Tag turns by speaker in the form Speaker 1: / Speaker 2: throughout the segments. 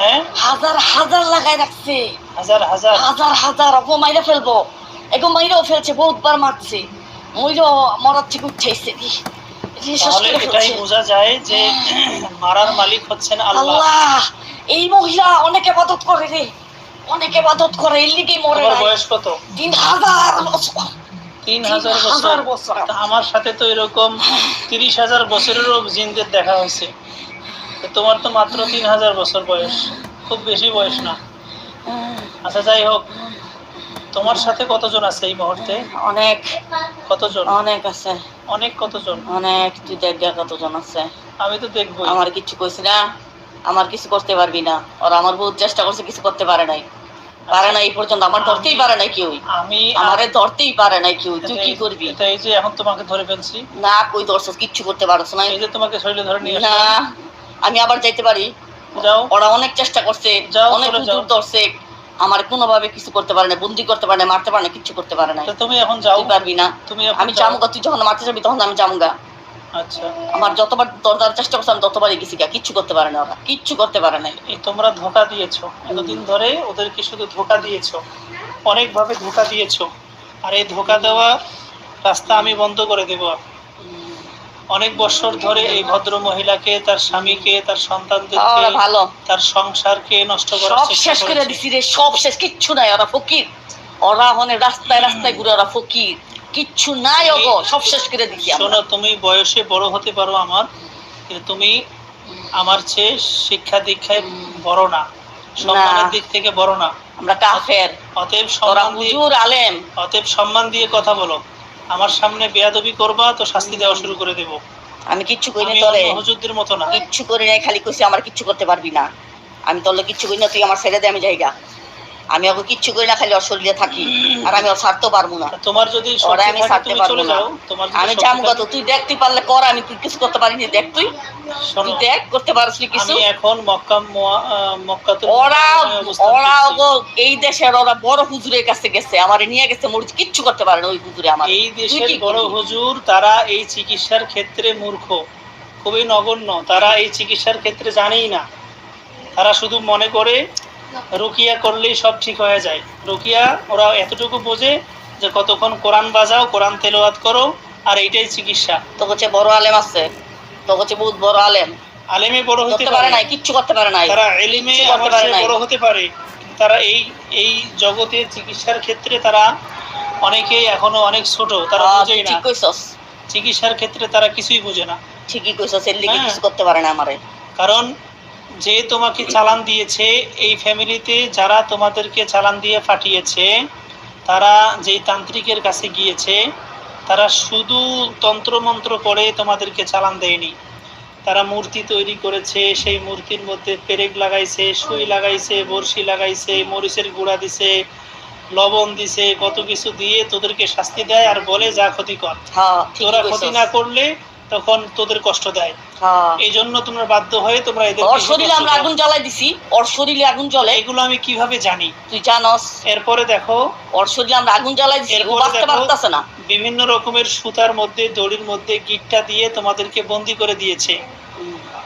Speaker 1: হ্যাঁ,
Speaker 2: হাজার হাজার লাগাই রাখছে,
Speaker 1: হাজার হাজার
Speaker 2: হাজার হাজার। ওকে মাইরে ফেলবো, এগো মাইরেও ফেলছে, বহুতবার মারছে, মইরও মরার থেকে উঠাইছে।
Speaker 1: তাহলে এটাই বোঝা যায় যে মারার মালিক হচ্ছেন আল্লাহ।
Speaker 2: আল্লাহ। এই মহিলা অনেক ইবাদত করে রে, অনেক ইবাদত করে, এর লিগেই মরে
Speaker 1: তোমার
Speaker 2: নাই।
Speaker 1: বয়স কত?
Speaker 2: 3000 বছর।
Speaker 1: 3000 বছর। আমার সাথে তো এরকম 30,000 বছরেরও জিনদের দেখা হয়েছে। তোমার তো মাত্র 3000 বছর বয়স, খুব বেশি বয়স না। আচ্ছা, যাই হোক, তোমার সাথে কতজন আছে এই মুহূর্তে?
Speaker 2: অনেক।
Speaker 1: কতজন?
Speaker 2: অনেক আছে।
Speaker 1: অনেক কতজন?
Speaker 2: অনেক। তুই দেখ কতজন আছে।
Speaker 1: আমি তো দেখবো।
Speaker 2: আমার কিছু কইছি না, আমার কিছু করতে পারবি না। ওরা আমার বহুত চেষ্টা করছে, কিছু করতে পারে নাই, পারে না এই পর্যন্ত। আমার ধরতেই পারে নাই কেউ, আমারে ধরতেই পারে নাই কেউ। তুই কি করবি?
Speaker 1: এই যে এখন তোমাকে ধরে ফেলছি।
Speaker 2: না, কই ধরছস? কিচ্ছু করতে পারছ না।
Speaker 1: এই যে তোমাকে শরীরে ধরে নিয়ে
Speaker 2: না, আমি আবার যাইতে পারি।
Speaker 1: যাও।
Speaker 2: ওরা অনেক চেষ্টা করছে, অনেক দূর ধরছে, আমার কোনোভাবে কিছু করতে পারে না, বন্দি করতে পারে না, মারতে পারে না, কিচ্ছু করতে পারে না।
Speaker 1: তুমি এখন যাও।
Speaker 2: তুই পারবি না। আমি যামুগা, তুই যখন মারতে যাবি তখন আমি যামুগা।
Speaker 1: আচ্ছা,
Speaker 2: আমার যতবার দরদার চেষ্টা করছে আমি ততবারই গেছি, কিচ্ছু করতে পারে না ওরা, কিচ্ছু করতে পারে না।
Speaker 1: তোমরা ধোঁকা দিয়েছো এতদিন ধরে, ওদেরকে শুধু ধোঁকা দিয়েছো, অনেকভাবে ধোঁকা দিয়েছো। আর এই ধোঁকা দেওয়া রাস্তা আমি বন্ধ করে দেব। অনেক বছর ধরে এই ভদ্র মহিলাকে, তার স্বামীকে, তার সন্তানদেরকে,
Speaker 2: ভালো
Speaker 1: তার সংসারকে নষ্ট করার
Speaker 2: সব
Speaker 1: চেষ্টা
Speaker 2: শেষ করে
Speaker 1: করেছে।
Speaker 2: দিছি রে, সব শেষ, কিচ্ছু নাই। ওরা ফকির, ওরা হনে রাস্তায় রাস্তায় ঘুরে, ওরা ফকির, কিচ্ছু নাই। ওগো সব শেষ করে দিছি।
Speaker 1: শোনো, তুমি বয়সে বড় হতে পারো আমার, কিন্তু তুমি আমার চেয়ে শিক্ষা দীক্ষায় বড় না, সম্মানের দিক থেকে বড় না।
Speaker 2: আমরা কাফের।
Speaker 1: অতএব সম্মান দিয়ে,
Speaker 2: আলেম,
Speaker 1: অতএব সম্মান দিয়ে কথা বলো। আমার সামনে বেয়াদবি করবা তো শাস্তি দেওয়া শুরু করে দেব।
Speaker 2: আমি কিচ্ছু করি না তোরে,
Speaker 1: হুজুরদের মতো না,
Speaker 2: কিচ্ছু করি নাই, খালি কইছি আমার কিচ্ছু করতে পারবি না। আমি তোর কিচ্ছু করি না, তুই আমার ছেড়ে দে, আমি যাইগা। আমি ওকে কিচ্ছু করি না, খালি ওর শরীরে থাকি, আর আমি ওর ছাড়তেও পারবো না।
Speaker 1: তোমার যদি
Speaker 2: ওরা আমি ছাড়তে পারবো না, আমি যামুগা। তো তুই দেখ, তুই পারলে কর, আমি তুই কিছু করতে পারিনি। দেখ, তুই দেখ করতে পারিস কিছু।
Speaker 1: আমি এখন মক্কাতুল
Speaker 2: ওরা এই দেশের ওরা বড় হুজুরের কাছে গেছে, আমারে নিয়ে গেছে, মরিচ কিচ্ছু করতে পারে না ওই হুজুরে। আমার
Speaker 1: এই দেশের বড় হুজুর, তারা এই চিকিৎসার ক্ষেত্রে মূর্খ, খুবই নগণ্য। তারা এই চিকিৎসার ক্ষেত্রে জানেই না। তারা শুধু মনে করে রুকিয়া করলেই সব ঠিক হয়ে যায়। রুকিয়া ওরা এতটুকু বোঝে যে কতক্ষণ কোরআন বাজাও, কোরআন তেলাওয়াত করো, আর এইটাই চিকিৎসা।
Speaker 2: তো হচ্ছে বড় আলেম আছে, তো হচ্ছে বহুত বড় আলেম,
Speaker 1: আলেমে বড় হতে
Speaker 2: পারে না, কিচ্ছু করতে পারে না।
Speaker 1: তারা এলিমে আমার চেয়ে বড় হতে পারে, তারা এই জগতে চিকিৎসার ক্ষেত্রে তারা অনেকেই এখনো অনেক ছোট, তারা বোঝেই না। চিকিৎসার ক্ষেত্রে তারা কিছুই বোঝে না।
Speaker 2: ঠিকই কইছস, এর লিগে কিছু করতে পারে না আমারে।
Speaker 1: কারণ যে তোমাকে চালান দিয়েছে, এই ফ্যামিলিতে যারা তোমাদেরকে চালান দিয়ে পাঠিয়েছে, তারা যেই তান্ত্রিকের কাছে গিয়েছে, তারা শুধু তন্ত্রমন্ত্র করে তোমাদেরকে চালান দেয়নি। তারা মূর্তি তৈরি করেছে, সেই মূর্তির মধ্যে পেরেক লাগাইছে, সুই লাগাইছে, বড়শি লাগাইছে, মরিচের গুঁড়া দিছে, লবণ দিছে, কত কিছু দিয়ে তোদেরকে শাস্তি দেয়, আর বলে যা ক্ষতি কর। তোরা ক্ষতি না করলে তখন তোদের কষ্ট দেয়। এই জন্য তোমরা বাধ্য হয়ে তোমরা এদের
Speaker 2: শরীরে আমরা আগুন জ্বালাই দিছি, ওর শরীরে আগুন জ্বলে।
Speaker 1: এগুলো আমি কিভাবে জানি?
Speaker 2: তুই জানস।
Speaker 1: এরপরে দেখো,
Speaker 2: ওর শরীরে আমরা আগুন জ্বালাই দিছি, ও বাঁচতে পারতাছে না।
Speaker 1: বিভিন্ন রকমের সুতার মধ্যে, দড়ির মধ্যে গিটটা দিয়ে তোমাদেরকে বন্দি করে দিয়েছে।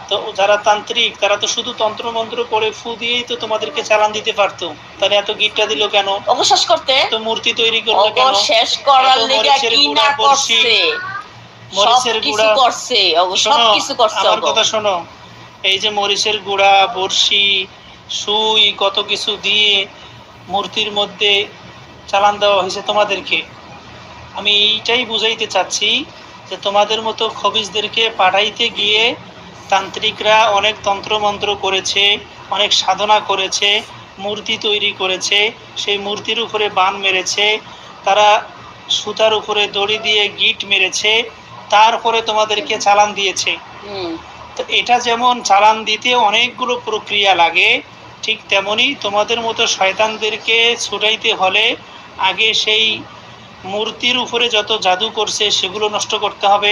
Speaker 1: তো যারা তান্ত্রিক, তারা তো শুধু তন্ত্রমন্ত্র করে ফু দিয়েই তো তোমাদেরকে চালান দিতে পারতো। তাহলে এত গিটটা দিল কেন?
Speaker 2: অবশেষ করতে
Speaker 1: তো মূর্তি তৈরি করলো কেন?
Speaker 2: শেষ করার লাগি কি না করছে, মরিচের গুঁড়া করছে, সব কিছু করছে।
Speaker 1: আমার কথা শোনো, এই যে মরিচের গুঁড়া, বড়শি, সুই, কত কিছু দিয়ে মূর্তির মধ্যে চালান দেওয়া হয়েছে তোমাদেরকে। আমি এইটাই বুঝাইতে চাচ্ছি যে তোমাদের মতো খবিজদেরকে পাঠাইতে গিয়ে তান্ত্রিকরা অনেক তন্ত্রমন্ত্র করেছে, অনেক সাধনা করেছে, মূর্তি তৈরি করেছে, সেই মূর্তির উপরে বান মেরেছে, তারা সুতার উপরে দড়ি দিয়ে গিট মেরেছে, তারপরে তোমাদেরকে চালান দিয়েছে। তো এটা যেমন চালান দিতে অনেকগুলো প্রক্রিয়া লাগে, ঠিক তেমনি তোমাদের মতো শয়তানদেরকে ছুটাইতে হলে আগে সেই মূর্তির উপরে যত জাদু করছে সেগুলো নষ্ট করতে হবে,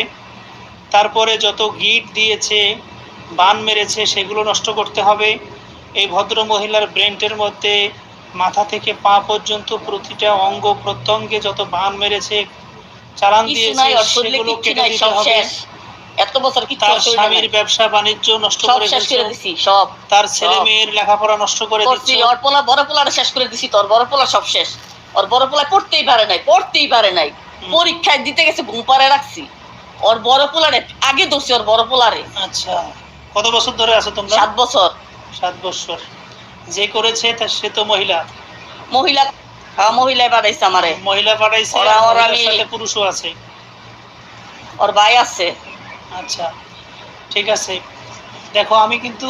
Speaker 1: তারপরে যত গিট দিয়েছে, বান মেরেছে, সেগুলো নষ্ট করতে হবে। এই ভদ্র মহিলার ব্রেনটের মধ্যে মাথা থেকে পা পর্যন্ত প্রতিটা অঙ্গ প্রত্যঙ্গে যত বান মেরেছে, চালান দিয়েছে, সেগুলো কেটে দিতে হবে।
Speaker 2: এত বছর কি
Speaker 1: তার স্বামীর ব্যবসা বাণিজ্য নষ্ট
Speaker 2: সব
Speaker 1: করে
Speaker 2: শেষ করে
Speaker 1: ফেলছো,
Speaker 2: দিছি, সব
Speaker 1: তার ছেলে মেয়ের লেখাপড়া নষ্ট করে
Speaker 2: করছি।
Speaker 1: দিচ্ছ।
Speaker 2: ওর পোলা, বড় পোলাটা শেষ করে দিছি, তোর বড় পোলা সব শেষ। ওর বড় পোলা পড়তেই পারে নাই পরীক্ষায় দিতে গেছে ঘুম পাড়ে রাখছি। ওর বড় পোলারে আগে ধরছি, ওর বড় পোলারে।
Speaker 1: আচ্ছা, কত বছর ধরে আছো তোমরা?
Speaker 2: 7 বছর।
Speaker 1: 7 বছর। যে করেছে সে তো মহিলা।
Speaker 2: মহিলায় পাঠাইছে আমারে।
Speaker 1: মহিলা পাঠাইছে,
Speaker 2: ওর
Speaker 1: সাথে পুরুষও আছে।
Speaker 2: ওর ভাই আছে।
Speaker 1: আচ্ছা, ঠিক আছে। দেখো, আমি কিন্তু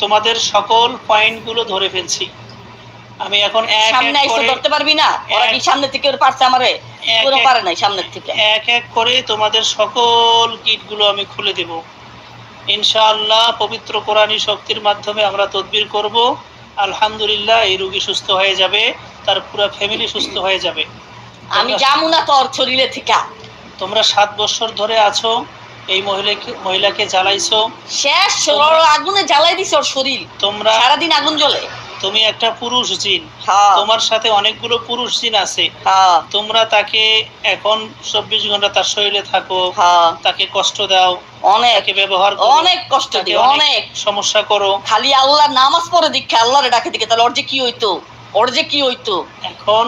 Speaker 1: তোমাদের সকল পয়েন্টগুলো ধরে ফেলছি। আমি এখন
Speaker 2: সামনে আইসো, ধরতে পারবি না? ওরা কি সামনে থেকে ওর পারছে আমারে? পুরো পারে নাই সামনের থেকে।
Speaker 1: এক এক করে তোমাদের সকল কিটগুলো আমি খুলে দেব ইনশাআল্লাহ। পবিত্র কোরআনী শক্তির মাধ্যমে আমরা তদবির করব। আলহামদুলিল্লাহ, এই রোগী সুস্থ হয়ে যাবে, তার পুরো ফ্যামিলি সুস্থ হয়ে যাবে।
Speaker 2: আমি যাবো না তোর শরীরে থেকে।
Speaker 1: তোমরা 7 বছর ধরে আছো, এই মহিলাকে জ্বালাইছো,
Speaker 2: শেষ আগুনে জ্বালাই দিছে ওর শরীর।
Speaker 1: তোমরা
Speaker 2: সারাদিন আগুন জ্বলে।
Speaker 1: তুমি একটা পুরুষ জিন, তোমার সাথে অনেকগুলো পুরুষ জিন আছে। তোমরা তাকে এখন 24 ঘন্টা তার শরীরে থাকো, তাকে কষ্ট দাও, তাকে ব্যবহার করো,
Speaker 2: অনেক কষ্ট দিও, অনেক
Speaker 1: সমস্যা করো।
Speaker 2: খালি আল্লাহর নামাজ পড়ে দীক্ষা, আল্লাহরে ডাকে দিকে, তাহলে ওর যে কি হইতো। এখন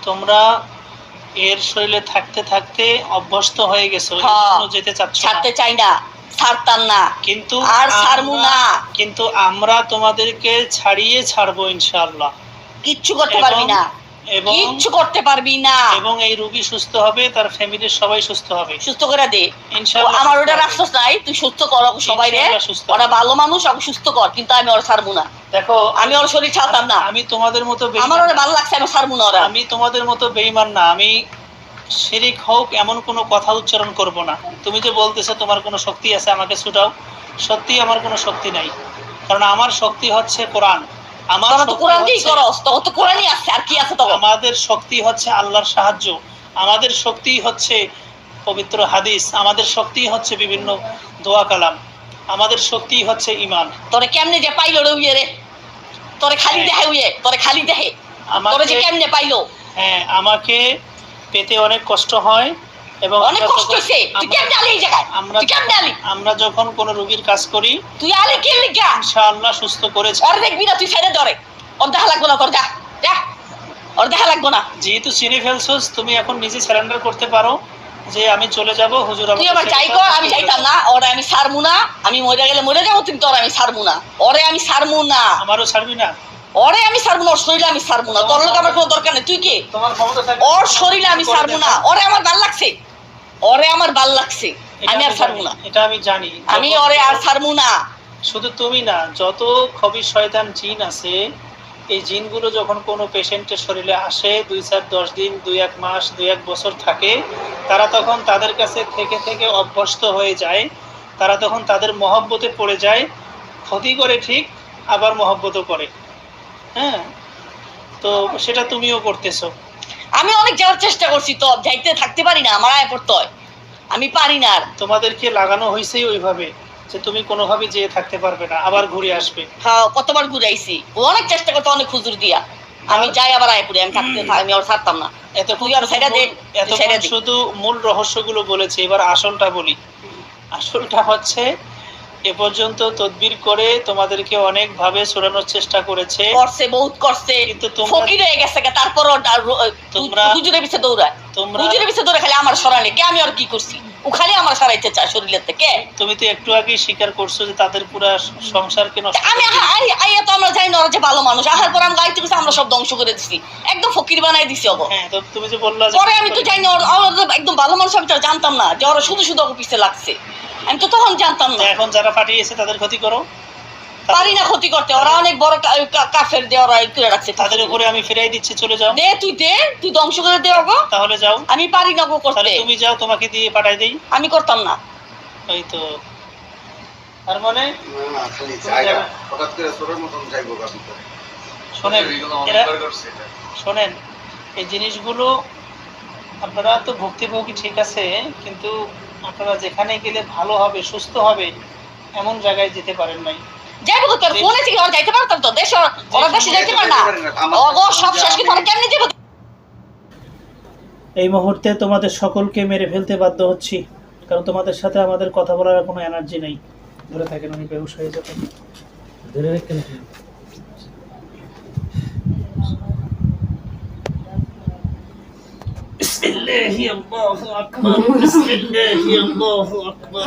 Speaker 1: তোমরা এর শরীরে থাকতে থাকতে অভ্যস্ত হয়ে গেছো, যেতে চাচ্ছ না, ছাড়তে
Speaker 2: চাই না, ছাড়তাম না,
Speaker 1: কিন্তু
Speaker 2: আর ছাড়মু না।
Speaker 1: কিন্তু আমরা তোমাদেরকে ছাড়বো ইনশাআল্লাহ।
Speaker 2: কিচ্ছু করতে পারবি না, কিচ্ছু করতে পারবি না।
Speaker 1: এবং এই রোগী সুস্থ হবে, তার ফ্যামিলির সবাই সুস্থ হবে।
Speaker 2: সুস্থ করে দে
Speaker 1: ইনশাআল্লাহ।
Speaker 2: আমার ওটা রাখছস নাই, তুই সুস্থ কর সবাই রে। ওরা ভালো মানুষ, আমি সুস্থ কর, কিন্তু আমি ওর ছাড়বো না।
Speaker 1: দেখো,
Speaker 2: আমি ওর শরীর ছাড়তাম না।
Speaker 1: আমি তোমাদের মতো,
Speaker 2: আমার ওরা ভালো লাগছে, আমি ছাড়বো না।
Speaker 1: আমি তোমাদের মতো বেঈমান না। আমি শিরিক হোক এমন কোনো কথা উচ্চারণ করব না। তুমি যে বলতেছো তোমার কোনো শক্তি আছে, আমাকে ছুটাও, সত্যি আমার কোনো শক্তি নাই। কারণ আমার শক্তি হচ্ছে কোরআন। আমাদের শক্তি হচ্ছে আল্লাহর সাহায্য, আমাদের শক্তি হচ্ছে পবিত্র হাদিস, আমাদের শক্তি হচ্ছে বিভিন্ন দোয়া কালাম, আমাদের শক্তি হচ্ছে ঈমান।
Speaker 2: তোরে কেমনে যে পাইলো রে? তোরে খালি দেহে তোরে খালি দেহে তোরে যে কেমনে পাইলো?
Speaker 1: হ্যাঁ, আমাকে পেতে অনেক কষ্ট হয় এবং
Speaker 2: অনেক কষ্ট হইছে। তুই কেমনে আলি এই জায়গায়? তুই কেমনে আলি?
Speaker 1: আমরা যখন কোন রোগীর কাজ করি,
Speaker 2: তুই আলি কি লিগা?
Speaker 1: ইনশাআল্লাহ সুস্থ করেছি।
Speaker 2: আর দেখবি না তুই সাইডে ধরে, ওর দেখা লাগবে না, তোর যা যা, ওর দেখা লাগবে না।
Speaker 1: যেহেতু চিনে ফেলছস, তুমি এখন নিজে সারেন্ডার করতে পারো যে আমি চলে যাব, হুজুর
Speaker 2: তুই আমার চাই কর, আমি চাইতাম না। ওরে আমি ছাড়মু না, আমি মরে গেলে মরে যাবো, কিন্তু ওরে আমি ছাড়মু না, ওরে আমি ছাড়মু না।
Speaker 1: আমারও ছাড়বি না?
Speaker 2: ওরে আমি ছাড়বো না, ওর শরীরে আমি ছাড়বো না। তোর লোক আমার কোনো দরকার নেই, তুই কে? ওর শরীরে আমি ছাড়বো না। ওরে আমার ভাল লাগছে, ওরে আমার ভাল লাগছে, আমি আর ছাড়বো না।
Speaker 1: এটা আমি জানি,
Speaker 2: আমি ওরে আর ছাড়বো না।
Speaker 1: শুধু তুমি না, যত খবির শয়তান জিন আছে, এই জিনগুলো যখন কোনো পেশেন্টের শরীরে আসে, 2-4-10 দিন, 2-1 মাস, 2-1 বছর থাকে, তারা তখন তাদের কাছে থেকে থেকে অভ্যস্ত হয়ে যায়। তারা তখন তাদের মহব্বতে পড়ে যায়, ক্ষতি করে ঠিক, আবার মহব্বতও করে। হ্যাঁ, তো সেটা তুমিও করতেছো।
Speaker 2: আমি অনেক যাওয়ার চেষ্টা করছি, তো যাইতে থাকতে পারি না, আমার আয় পড়তে হয়, আমি পারি না। আর
Speaker 1: তোমাদেরকে লাগানো হয়েছেই ওইভাবে যে তুমি কোনোভাবে যেয়ে থাকতে পারবে না, আবার ঘুরে আসবে।
Speaker 2: হ্যাঁ, কতবার ঘুরাইছি, অনেক চেষ্টা করতে, অনেক হুজুর দিয়া আমি যাই, আবার আয় পড়ি, আমি থাকতে, আমি আর ছাড়তাম না।
Speaker 1: শুধু মূল রহস্যগুলো বলেছি, এবার আসলটা বলি। আসলটা হচ্ছে, এ পর্যন্ত তদবির করে তোমাদেরকে অনেক ভাবে ছড়ানোর চেষ্টা করেছে,
Speaker 2: বহুত করছে, কিন্তু ফকির হয়ে গেছে। তারপর তোমরা হুজুরের পিছে দৌড়ায়, হুজুরের পিছে দৌড়ে খালি আমার সরালে কে? আমি আর কি করছি? ও খালি আমার সরাইতে চায় শরীরের থেকে।
Speaker 1: তুমি তো একটু আগেই স্বীকার করছো যে তাদের পুরো সংসারকে নষ্ট।
Speaker 2: আমি আইয়া তো আমরা জানি না ওরা যে ভালো মানুষ, আসার পর আমি গাইতে গেছি, আমরা সব ধ্বংস করে দিছি, একদম ফকির বানাই দিছি।
Speaker 1: হ্যাঁ, তো তুমি যে বললা,
Speaker 2: পরে আমি তো জানি না ওরা একদম ভালো মানুষ, আমি তো জানতাম না যে ওরা শুধু শুধু ওকে পিছে লাগছে, আমি তো তখন জানতাম না।
Speaker 1: এখন যারা পাঠিয়েছে তাদের ক্ষতি করো,
Speaker 2: পারি না ক্ষতি করতে, ওরা অনেক বড় কাফের দিয়ে ওরা করে রাখছে।
Speaker 1: তাদের উপরে আমি ফিরাই দিচ্ছি, চলে যাও।
Speaker 2: তুই ধ্বংস করে দে গো।
Speaker 1: তাহলে যাও।
Speaker 2: আমি পারি না গো করতে।
Speaker 1: তুমি যাও, তোমাকে দিয়ে পাঠাই দেই।
Speaker 2: আমি করতাম না।
Speaker 1: ওই তো, আর মানে শোনেন, এই জিনিসগুলো আপনারা তো ভুক্তভোগী ঠিক আছে, কিন্তু আপনারা যেখানে গেলে ভালো হবে, সুস্থ হবে, এমন জায়গায় যেতে পারেন নাই।
Speaker 2: যাইবো তো, তোর ফোনে থেকে ওরা যাইতে পারতাম তো, দেশ ওরা দেশে যাইতে পারে না, ও সব শেষ কি, তাহলে কেমনে যাবো?
Speaker 1: এই মুহূর্তে তোমাদের সকলকে মেরে ফেলতে বাধ্য হচ্ছি, কারণ তোমাদের সাথে আমাদের কথা বলার কোনো এনার্জি নেই। ধরে থাকেন, উনি বেহুশ হয়ে যাবেন। ধরে রাখেন। বিসমিল্লাহি আল্লাহু আকবার, বিসমিল্লাহি আল্লাহু আকবার।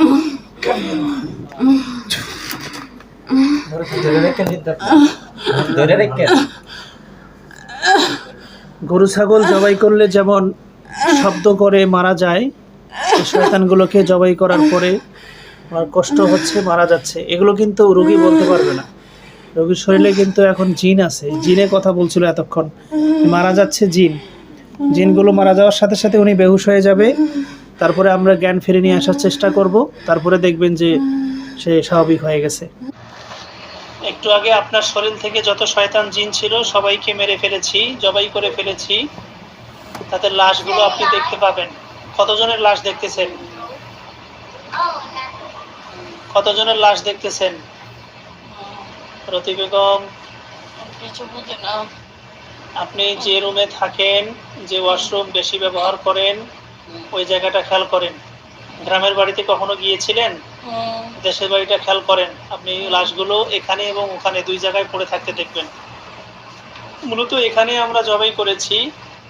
Speaker 1: ধরে রাখেন। গরু ছাগল জবাই করলে যেমন শব্দ করে মারা যায়, এই শয়তানগুলোকে জবাই করার পরে আমার কষ্ট হচ্ছে, মারা যাচ্ছে, এগুলো কিন্তু রোগী বলতে পারবে না। রোগীর শরীরে কিন্তু এখন জিন আছে, জিনে কথা বলছিল এতক্ষণ, মারা যাচ্ছে জিন। জিনগুলো মারা যাওয়ার সাথে সাথে উনি বেহুশ হয়ে যাবে। তারপরে আমরা জ্ঞান ফিরে নিয়ে আসার চেষ্টা করব, তারপরে দেখবেন যে সে স্বাভাবিক হয়ে গেছে। একটু আগে আপনার শরীর থেকে যত শয়তান জিন ছিল সবাইকে মেরে ফেলেছি, জবাই করে ফেলেছি। তাদের লাশগুলো আপনি দেখতে পাবেন। কতজনের লাশ দেখতেছেন? কতজনের লাশ দেখতেছেন? রতি বেগম,
Speaker 2: কিছু বুঝি না।
Speaker 1: আপনি যে রুমে থাকেন, যে ওয়াশরুম বেশি ব্যবহার করেন, ওই জায়গাটা খেয়াল করেন। গ্রামের বাড়িতে কখনো গিয়েছিলেন? দেশের বাড়িটা খেয়াল করেন। আপনি লাশগুলো এখানে এবং ওখানে দুই জায়গায় পড়ে থাকতে দেখবেন। মূলত এখানে আমরা জবাই করেছি,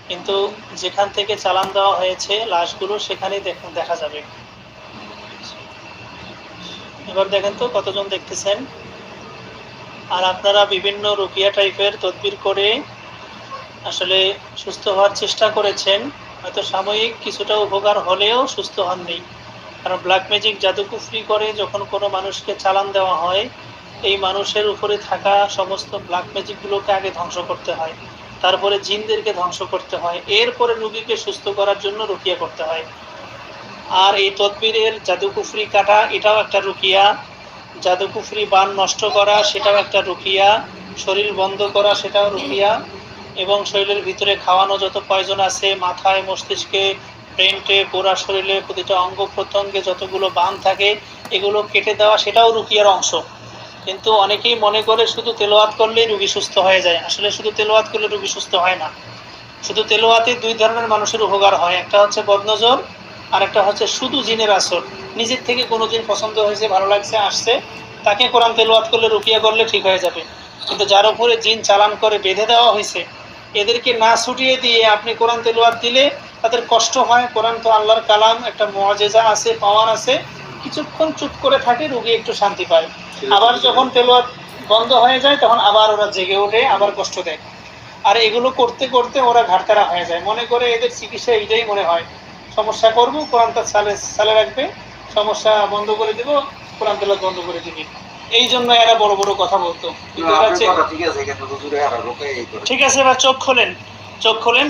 Speaker 1: কিন্তু যেখান থেকে চালান দেওয়া হয়েছে লাশগুলো সেখানেই দেখা যাবে। এবার দেখেন তো কতজন দেখতেছেন। আর আপনারা বিভিন্ন রুকিয়া টাইপের তদবির করে আসলে সুস্থ হওয়ার চেষ্টা করেছেন, হয়তো সাময়িক কিছুটা উপকার হলেও সুস্থ হননি। কারণ ব্ল্যাক ম্যাজিক জাদুকুফরি করে যখন কোনো মানুষকে চালান দেওয়া হয়, এই মানুষের উপরে থাকা সমস্ত ব্ল্যাক ম্যাজিকগুলোকে আগে ধ্বংস করতে হয়, তারপরে জিনদেরকে ধ্বংস করতে হয়, এরপরে রোগীকে সুস্থ করার জন্য রুকিয়া করতে হয়। আর এই তদবিরের জাদুকুফরি কাটা এটাও একটা রুকিয়া, জাদুকুফরি বান নষ্ট করা সেটাও একটা রুকিয়া, শরীর বন্ধ করা সেটাও রুকিয়া, এবং শরীরের ভিতরে খাওয়ানো যত পয়জন আছে, মাথায়, মস্তিষ্কে, ব্রেনটে, পুরা শরীরে প্রতিটা অঙ্গ প্রত্যঙ্গে যতগুলো বান থাকে এগুলো কেটে দেওয়া সেটাও রুকিয়ার অংশ। কিন্তু অনেকেই মনে করে শুধু তেলাওয়াত করলেই রোগী সুস্থ হয়ে যায়। আসলে শুধু তেলাওয়াত করলে রোগী সুস্থ হয় না। শুধু তেলাওয়াতে দুই ধরনের মানুষের উপকার হয়, একটা হচ্ছে বদনজর, আর একটা হচ্ছে শুধু জিনের আসর। নিজের থেকে কোনো জিন পছন্দ হয়েছে, ভালো লাগছে, আসছে, তাকে কোরআন তেলাওয়াত করলে, রুকিয়া করলে ঠিক হয়ে যাবে। কিন্তু যার উপরে জিন চালান করে বেঁধে দেওয়া হয়েছে, এদেরকে না ছুটিয়ে দিয়ে আপনি কোরআন তেলাওয়াত দিলে তাদের কষ্ট হয়। কোরআন তো আল্লাহর কালাম, একটা মুআজিজা আছে, পাওয়ার আছে। কিছুক্ষণ চুপ করে থাকে, রোগী একটু শান্তি পায়। আবার যখন তেলাওয়াত বন্ধ হয়ে যায় তখন আবার ওরা জেগে ওঠে, আবার কষ্ট দেয়। আর এগুলো করতে করতে ওরা ঘাটতারা হয়ে যায়, মনে করে এদের চিকিৎসা এইটাই মনে হয়, সমস্যা করবো কোরআন তার সালে রাখবে, সমস্যা বন্ধ করে দিব, কোরআন তেলাওয়াত বন্ধ করে দিবে। এই জন্য এরা বড় বড় কথা বলতো। ঠিক আছে, এবার চোখ খোলেন, চোখ খোলেন।